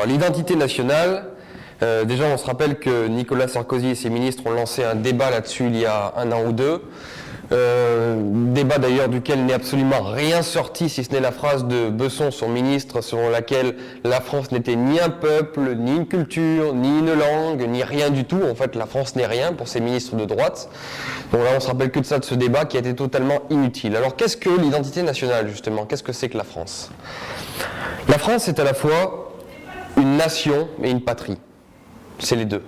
l'identité nationale, déjà on se rappelle que Nicolas Sarkozy et ses ministres ont lancé un débat là-dessus il y a 1 an ou 2. Débat d'ailleurs duquel n'est absolument rien sorti, si ce n'est la phrase de Besson, son ministre, selon laquelle la France n'était ni un peuple, ni une culture, ni une langue, ni rien du tout. En fait, la France n'est rien pour ces ministres de droite. Donc là, on se rappelle que de ça, de ce débat qui a été totalement inutile. Alors, qu'est-ce que l'identité nationale, justement? Qu'est-ce que c'est que la France? La France est à la fois une nation et une patrie. C'est les deux.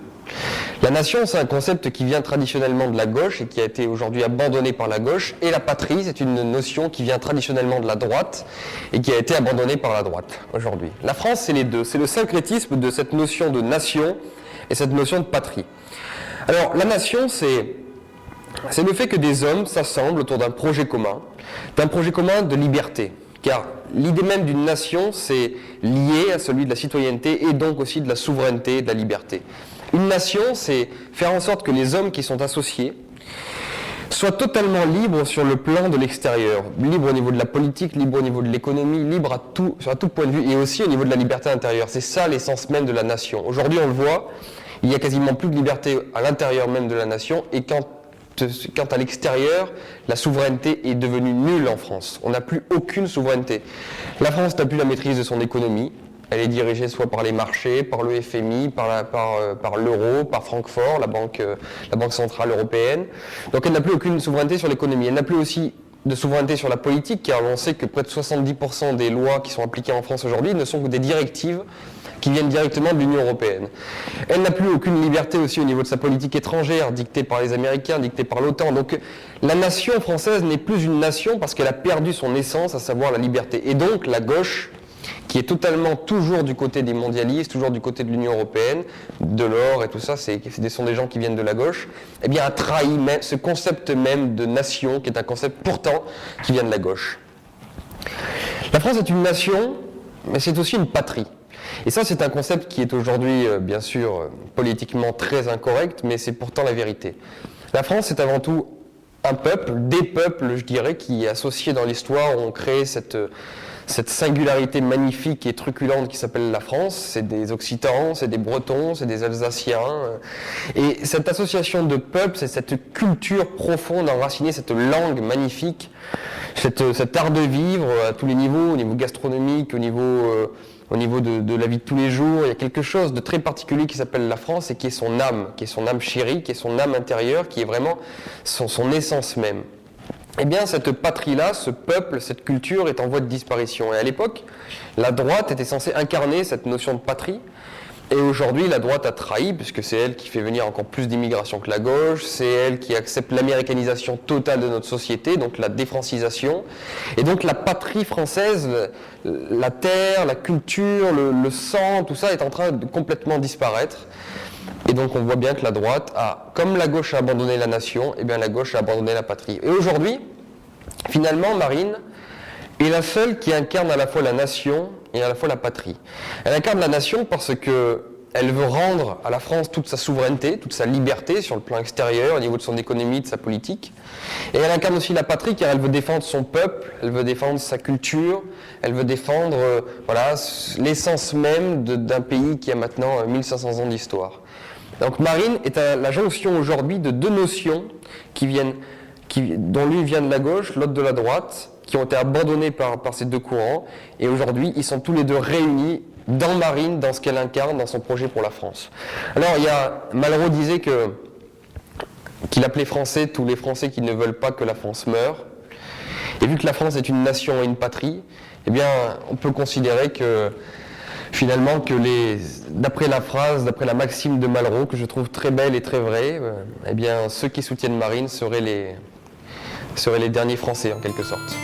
La nation, c'est un concept qui vient traditionnellement de la gauche et qui a été aujourd'hui abandonné par la gauche. Et la patrie, c'est une notion qui vient traditionnellement de la droite et qui a été abandonnée par la droite aujourd'hui. La France, c'est les deux. C'est le syncrétisme de cette notion de nation et cette notion de patrie. Alors, la nation, c'est le fait que des hommes s'assemblent autour d'un projet commun de liberté. Car l'idée même d'une nation, c'est lié à celui de la citoyenneté et donc aussi de la souveraineté et de la liberté. Une nation, c'est faire en sorte que les hommes qui sont associés soient totalement libres sur le plan de l'extérieur, libres au niveau de la politique, libres au niveau de l'économie, libres à tout point de vue et aussi au niveau de la liberté intérieure. C'est ça l'essence même de la nation. Aujourd'hui, on le voit, il y a quasiment plus de liberté à l'intérieur même de la nation et quant à l'extérieur, la souveraineté est devenue nulle en France. On n'a plus aucune souveraineté. La France n'a plus la maîtrise de son économie. Elle est dirigée soit par les marchés, par le FMI, par l'euro, par Francfort, la banque centrale européenne. Donc elle n'a plus aucune souveraineté sur l'économie. Elle n'a plus aussi de souveraineté sur la politique, car on sait que près de 70% des lois qui sont appliquées en France aujourd'hui ne sont que des directives qui viennent directement de l'Union européenne. Elle n'a plus aucune liberté aussi au niveau de sa politique étrangère, dictée par les Américains, dictée par l'OTAN. Donc la nation française n'est plus une nation parce qu'elle a perdu son essence, à savoir la liberté. Et donc la gauche, qui est totalement toujours du côté des mondialistes, toujours du côté de l'Union européenne, de l'or et tout ça, ce sont des gens qui viennent de la gauche, eh bien a trahi même ce concept même de nation, qui est un concept pourtant qui vient de la gauche. La France est une nation, mais c'est aussi une patrie. Et ça, c'est un concept qui est aujourd'hui, bien sûr, politiquement très incorrect, mais c'est pourtant la vérité. La France, c'est avant tout un peuple, des peuples, je dirais, qui, associés dans l'histoire, ont créé cette singularité magnifique et truculente qui s'appelle la France. C'est des Occitans, c'est des Bretons, c'est des Alsaciens. Et cette association de peuples, c'est cette culture profonde enracinée, cette langue magnifique, cet art de vivre à tous les niveaux, au niveau gastronomique, au niveau de la vie de tous les jours. Il y a quelque chose de très particulier qui s'appelle la France et qui est son âme chérie, qui est son âme intérieure, qui est vraiment son essence même. Eh bien, cette patrie-là, ce peuple, cette culture est en voie de disparition. Et à l'époque, la droite était censée incarner cette notion de patrie. Et aujourd'hui, la droite a trahi, puisque c'est elle qui fait venir encore plus d'immigration que la gauche, c'est elle qui accepte l'américanisation totale de notre société, donc la défrancisation. Et donc la patrie française, la terre, la culture, le sang, tout ça est en train de complètement disparaître. Et donc on voit bien que la droite comme la gauche a abandonné la nation, eh bien la gauche a abandonné la patrie. Et aujourd'hui, finalement, Marine est la seule qui incarne à la fois la nation et à la fois la patrie. Elle incarne la nation parce qu'elle veut rendre à la France toute sa souveraineté, toute sa liberté sur le plan extérieur, au niveau de son économie, de sa politique. Et elle incarne aussi la patrie car elle veut défendre son peuple, elle veut défendre sa culture, elle veut défendre l'essence même d'un pays qui a maintenant 1500 ans d'histoire. Donc Marine est à la jonction aujourd'hui de deux notions dont l'une vient de la gauche, l'autre de la droite, qui ont été abandonnés par ces deux courants, et aujourd'hui ils sont tous les deux réunis dans Marine, dans ce qu'elle incarne, dans son projet pour la France. Alors Malraux disait qu'il appelait Français tous les Français qui ne veulent pas que la France meure, et vu que la France est une nation et une patrie, eh bien on peut considérer que finalement d'après la maxime de Malraux, que je trouve très belle et très vraie, eh bien ceux qui soutiennent Marine seraient les derniers Français en quelque sorte.